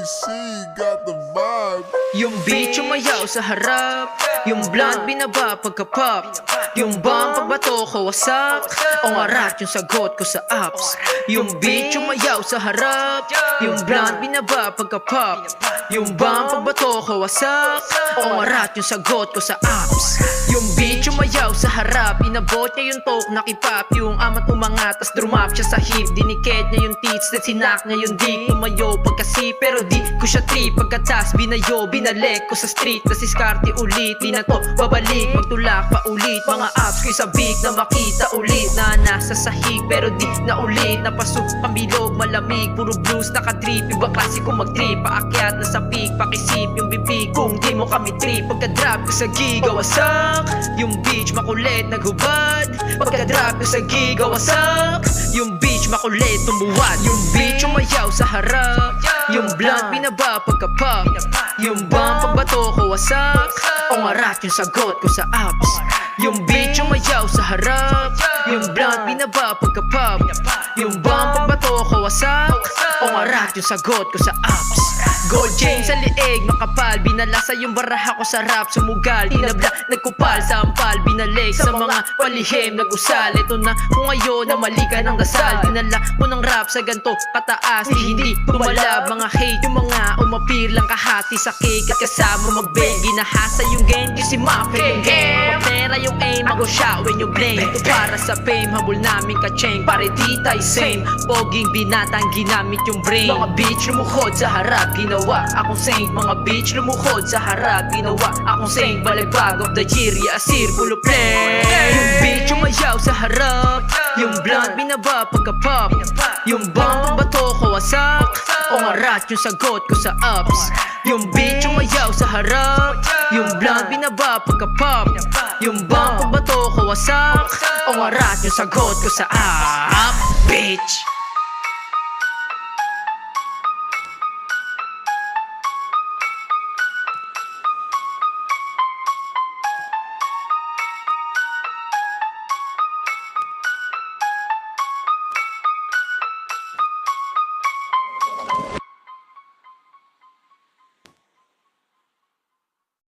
KC got the vibe. Yung beat umayaw sa harap, yung blunt binaba pagka-pop, yung bomb pagbato ko wasak, o ngarat yung sagot ko sa apps. Yung beat umayaw sa harap, yung blunt binaba pagka-pop, yung bomb pagbato ko wasak, o ngarat yung sagot ko sa apps. Yung beat umayaw sa harap, inabot niya yung talk nakipap, yung amat umangat tas drumap siya sa hip, dinikit niya yung tits at sinak niya yung dick. Tumayo pagkasi pero di ko siya trip, pagkatas binayo binalik ko sa street, tas iskarte ulit, di na to babalik, magtulak pa ulit. Mga apps ko'y sabik na makita ulit, na nasa sahig pero di na ulit, napasok pambilog malamig, puro blues nakadrip, iba klase kong mag-trip, paakyat na sa peak, pakisip yung bibig kung di mo kami trip. Pagka-drop ko sa giga wasak, yung beach makulit naghubad, pagka-drop ko sa giga wasak, yung beach makulit tumuwad. Yung beach umayaw sa harap, yung blunt binaba pagka-pop, yung bomb pagbato ko wasak, o ngarat yung sagot ko sa apps. Yung beat umayaw sa harap, yung blunt binaba pagka-pop, yung bomb pagbato ko wasak, o ngarat yung sagot ko sa apps. Gold chain sa liig, makapal, binalasa yung baraha ko sa rap, sumugal, tinabla, nagkupal, sampal, binalik sa mga palihim, nag-usal. Ito na kung ngayon na mali ka ng dasal, dinala mo ng rap sa ganto kataas, di hindi tumalab. Mga hate, yung mga umapir lang kahati sa cake at kasama mag-bake, ginahasa yung game kasi mafia yung game. Mapera yung aim, mag-o-shot when you blame. Ito para sa fame, habol namin ka-chain, pare di tayo same. Poging binatang ginamit yung brain. Mga bitch lumukhod sa harap, ginawa akong saint. Mga bitch lumukhod sa harap, ginawa akong saint. Balagbag of the year, asir, full of play. Yung bitch umayaw sa harap, yung blunt binaba pagka-pop, yung bomb pagbato ko wasak, o ngarat yung sagot ko sa apps. Yung bitch umayaw sa harap, yung blunt binaba pagka-pop, yung bomb pagbato ko wasak, o ngarat yung sagot ko sa apps. Bitch!